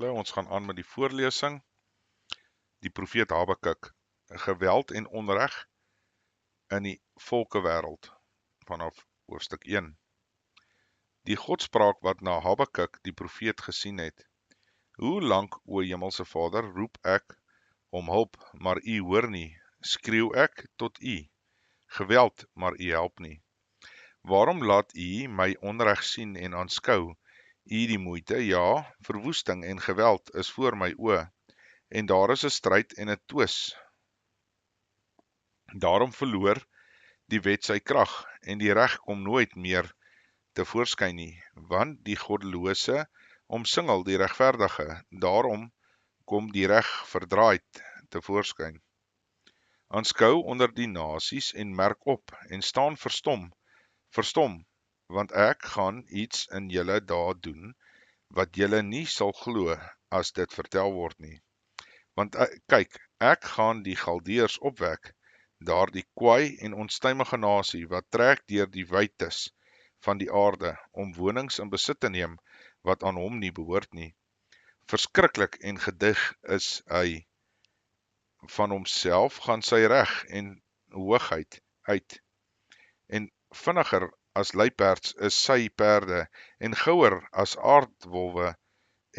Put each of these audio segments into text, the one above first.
Hallo, ons gaan aan met die voorlesing. Die profeet Habakuk, geweld en onreg in die volkewêreld vanaf hoofstuk 1. Die godspraak wat na Habakuk die profeet gesien het. Hoe lank, o Hemelse Vader, roep ek om hulp, maar u hoor nie, skreeu ek tot u, geweld, maar u help nie. Waarom laat u my onreg sien en aanskou? U die moeite, ja, verwoesting en geweld is voor my oë, en daar is 'n stryd en 'n twis. Daarom verloor die wet sy krag, en die reg kom nooit meer tevoorskyn nie, want die goddelose omsingel die regverdige, daarom kom die reg verdraaid tevoorskyn. Aanskou onder die nasies en merk op, en staan verstom, want ek gaan iets in julle dae doen, wat julle nie sal glo, as dit vertel word nie. Want kyk, ek gaan die Galdeërs opwek, daardie kwaai en onstuimige nasie, wat trek deur die wytes van die aarde, om wonings in besit te neem, wat aan hom nie behoort nie. Verskriklik en gedig is hy, van homself gaan sy reg en hoogheid uit, en vinniger as luiperds is sy perde, en gouer as aardwolwe,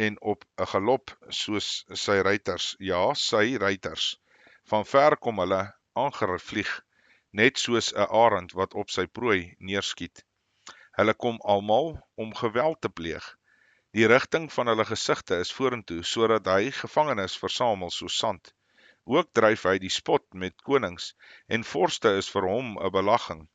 en op 'n galop soos sy ruiters, ja, sy ruiters. Van ver kom hulle aangevlieg, net soos 'n arend wat op sy prooi neerskiet. Hulle kom almal om geweld te pleeg. Die rigting van hulle gesigte is vorentoe, sodat hy gevangenes versamel soos sand. Ook dryf hy die spot met konings, en vorste is vir hom 'n belaging.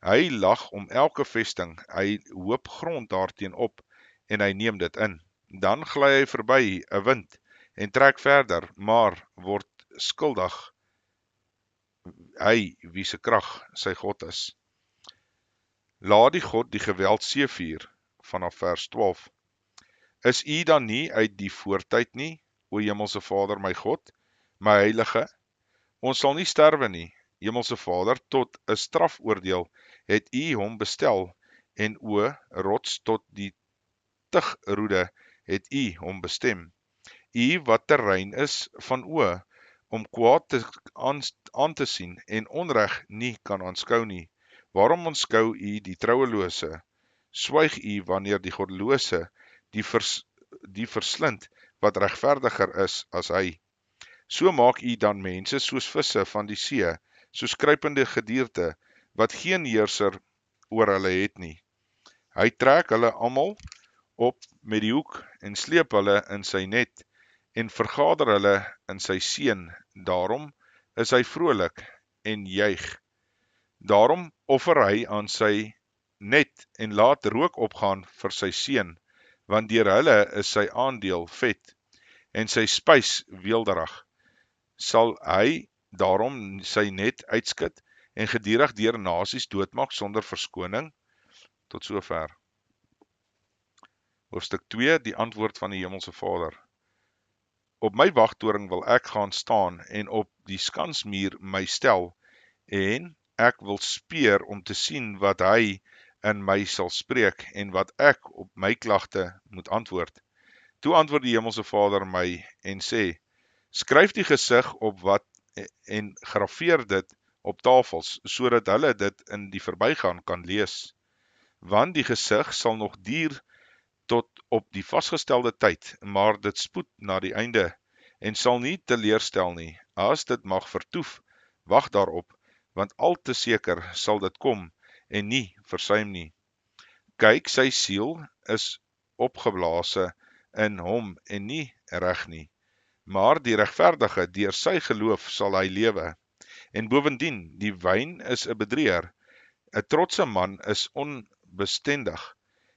Hy lag om elke vesting, hy hoop grond daarteen op, en hy neem dit in. Dan gly hy verby 'n wind, en trek verder, maar word skuldig, hy wie se krag sy God is. Laat die God die geweld seëvier, vanaf vers 12. Is u dan nie uit die voortyd nie, o Hemelse Vader my God, my heilige? Ons sal nie sterwe nie, Hemelse Vader, tot 'n strafoordeel het u hom bestel, en o rots, tot die tugroede het u hom bestem. U wat terrein is van oë, om kwaad aan te sien, en onreg nie kan aanskou nie. Waarom aanskou u die trouelose? Swyg u wanneer die goddelose die verslind, wat regverdiger is as hy. So maak u dan mense soos visse van die see, soos kruipende gedierte, wat geen heerser oor hulle het nie. Hy trek hulle almal op met die hoek, en sleep hulle in sy net, en vergader hulle in sy seën. Daarom is hy vrolik en juig. Daarom offer hy aan sy net, en laat rook opgaan vir sy seën, want deur hulle is sy aandeel vet, en sy spys weelderig. Sal hy daarom sy net uitskit, en gedurig deur nasies doodmaak sonder verskoning? Tot sover. Hoofstuk 2, die antwoord van die Hemelse Vader. Op my wagtoring wil ek gaan staan, en op die skansmuur my stel, en ek wil speer om te sien wat hy in my sal spreek, en wat ek op my klagte moet antwoord. Toe antwoord die Hemelse Vader my, en sê, skryf die gesig op wat, en grafeer dit op tafels, sodat hulle dit in die verbygaan kan lees. Want die gesig sal nog duur tot op die vasgestelde tyd, maar dit spoed na die einde, en sal nie teleurstel nie. As dit mag vertoef, wag daarop, want al te seker sal dit kom, en nie versuim nie. Kyk, sy siel is opgeblaase in hom, en nie reg nie. Maar die regverdige, deur sy geloof sal hy lewe. En bovendien, die wyn is 'n bedrieër, 'n trotse man is onbestendig,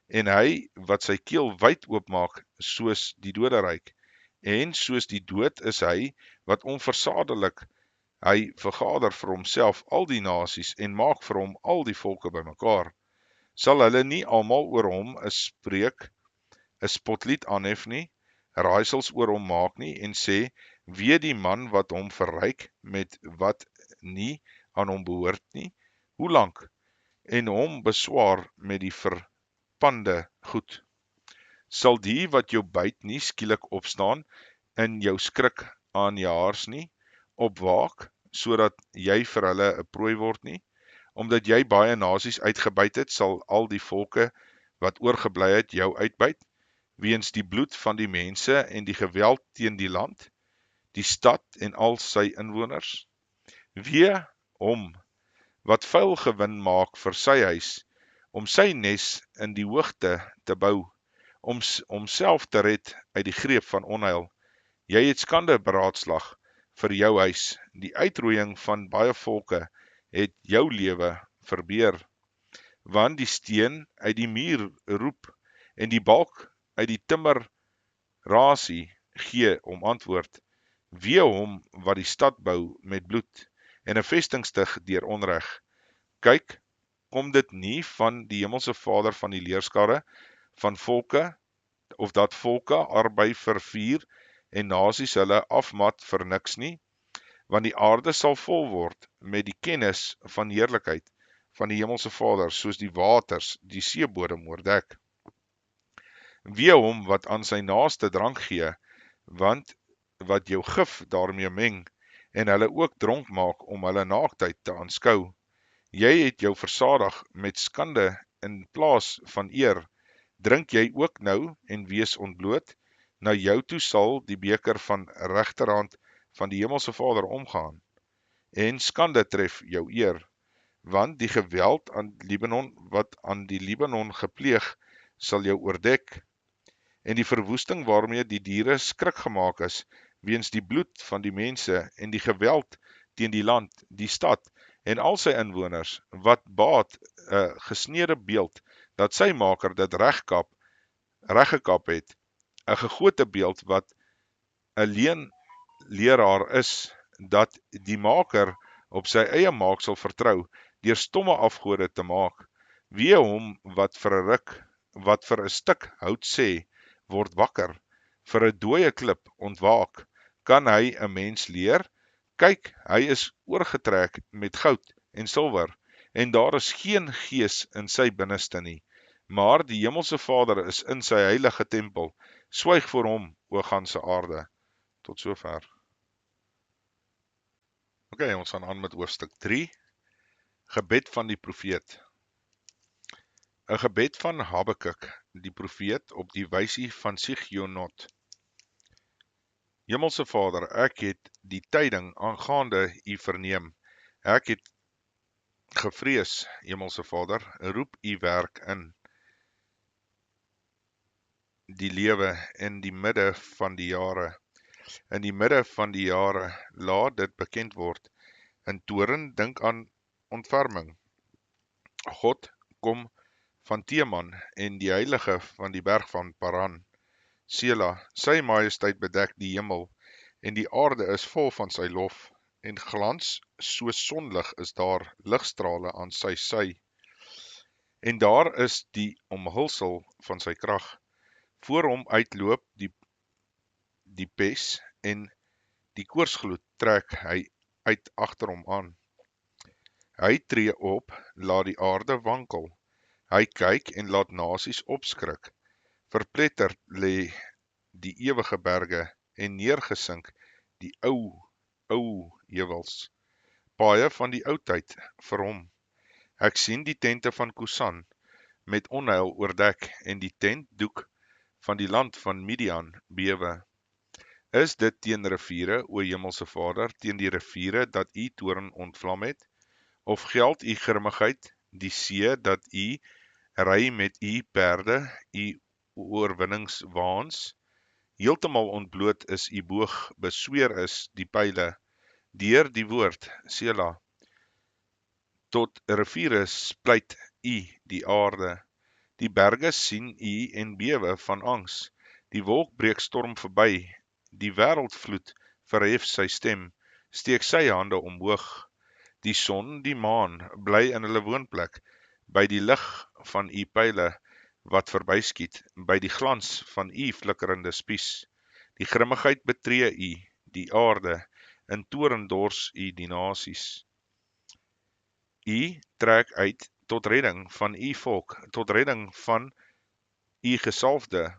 en hy wat sy keel wyd oopmaak, soos die doderyk, en soos die dood is hy, wat onversadelik, hy vergader vir homself al die nasies, en maak vir hom al die volke bymekaar. Sal hulle nie almal oor hom 'n spotlied aanhef nie, raaisels oor hom maak nie, en sê, wee die man wat hom verryk met wat nie aan hom behoort nie, hoe lank, en hom beswaar met die verpande goed. Sal die wat jou byt nie skielik opstaan in jou skrik aan jou haars nie, opwaak, sodat jy vir hulle 'n prooi word nie? Omdat jy baie nasies uitgebyt het, sal al die volke wat oorgebly het jou uitbyt, weens die bloed van die mense en die geweld teen die land, die stad en al sy inwoners. Wee hom wat vuil gewin maak vir sy huis, om sy nes in die hoogte te bou, om homself te red uit die greep van onheil. Jy het skande beraadslag vir jou huis, die uitroeiing van baie volke het jou lewe verbeur, want die steen uit die muur roep en die balk uit die timmer rasie gee om antwoord. Wee hom wat die stad bou met bloed en 'n vesting stig deur onreg. Kyk, kom dit nie van die hemelse Vader van die leerskare van volke, of dat volke arbei vir vuur en nasies hulle afmat vir niks nie, want die aarde sal vol word met die kennis van heerlikheid van die hemelse Vader, soos die waters die seebodem oordek. Wee hom wat aan sy naaste drank gee, want wat jou gif daarmee meng, en hulle ook dronk maak om hulle naaktheid te aanskou. Jy het jou versadig met skande in plaas van eer. Drink jy ook nou en wees ontbloot? Na jou toe sal die beker van regterhand van die hemelse Vader omgaan, en skande tref jou eer, want die geweld aan Libanon wat aan die Libanon gepleeg sal jou oordek, en die verwoesting waarmee die diere skrik gemaak is, weens die bloed van die mense en die geweld teen die land, die stad en al sy inwoners, wat baat 'n gesneede beeld, dat sy maker dit reggekap het, 'n gegote beeld wat 'n leenleraar is, dat die maker op sy eie maaksel vertrou, deur stomme afgode te maak. Wee hom wat vir 'n stuk hout sê, word wakker, vir 'n dooie klip ontwaak. Kan hy 'n mens leer? Kyk, hy is oorgetrek met goud en silwer, en daar is geen gees in sy binneste nie. Maar die hemelse Vader is in sy heilige tempel. Swyg voor hom, o ganse aarde. Tot sover. Okay, ons gaan aan met hoofstuk 3. Gebed van die profeet. 'n Gebed van Habakuk, die profeet, op die wysie van Sigionot. Hemelse Vader, ek het die tyding aangaande u verneem. Ek het gevrees, Hemelse Vader, roep u werk in die lewe in die midde van die jare. In die midde van die jare, laat dit bekend word. In toren dink aan ontferming. God kom van Teman en die heilige van die berg van Paran. Sela, sy majesteit bedek die hemel, en die aarde is vol van sy lof, en glans soos sonlig is daar ligstrale aan sy sy. En daar is die omhulsel van sy krag. Voor hom uitloop die pes, en die koorsgloed trek hy uit agter hom aan. Hy tree op, laat die aarde wankel. Hy kyk en laat nasies opskrik. Verpletterd lê die ewige berge, en neergesink die ou heuwels. Paaie van die oudheid vir hom. Ek sien die tente van Kusan met onheil oordek, en die tentdoek van die land van Midian bewe. Is dit teen riviere, o Hemelse Vader, teen die riviere dat u toorn ontvlam het? Of geld u grimmigheid die see, dat u ry met u perde, u oorwinningswaans? Heeltemal ontbloot is u boog, besweer is die pyle, deur die woord, Sela. Tot riviere splyt u die aarde. Die berge sien u en bewe van angs. Die wolk breek storm verby. Die wêreldvloed verhef sy stem, steek sy hande omhoog. Die son, die maan, bly in hulle woonplek, by die lig van u pyle wat verbyskiet, by die glans van u flikkerende spies. Die grimmigheid betree u, die aarde, in toorn dors u die nasies. U trek uit tot redding van u volk, tot redding van u gesalfde,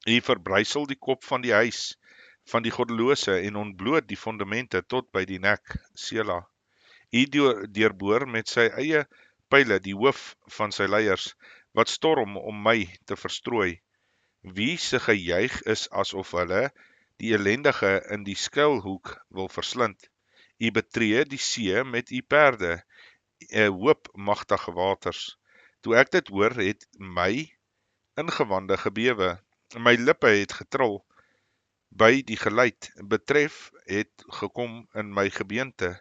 U verbrysel die kop van die huis van die goddelose en ontbloot die fondamente tot by die nek, Sela. U deurboor met sy eie pyle die hoof van sy leiers, wat storm om my te verstrooi. Wie se gejuig is asof hulle die ellendige in die skuilhoek wil verslind. U betree die see met u perde, 'n hoop magtige waters. Toe ek dit hoor, het my ingewande gebewe. My lippe het getril by die geluid. Bederf het gekom in my gebeente.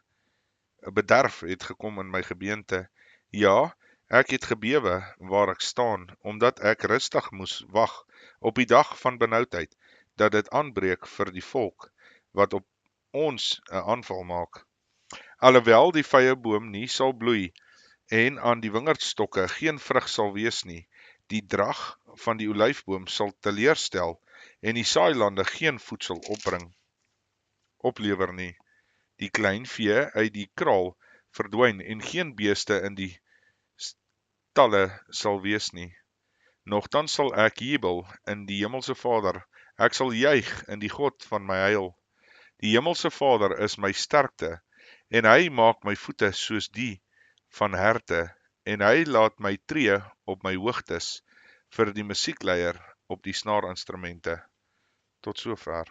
Ja, ek het gebewe waar ek staan, omdat ek rustig moes wag op die dag van benoudheid, dat dit aanbreek vir die volk, wat op ons 'n aanval maak. Alhoewel die vyeboom nie sal bloei, en aan die wingerdstokke geen vrug sal wees nie, die drag van die olyfboom sal teleurstel, en die saailande geen voedsel oplewer nie. Die klein vee uit die kraal verdwyn, en geen beeste in die stalle sal wees nie. Nogtans sal ek jubel in die Hemelse Vader, ek sal juig in die God van my heil. Die Hemelse Vader is my sterkte, en hy maak my voete soos die van herte, en hy laat my tree op my hoogtes vir die musiekleier op die snaarinstrumente. Tot sover.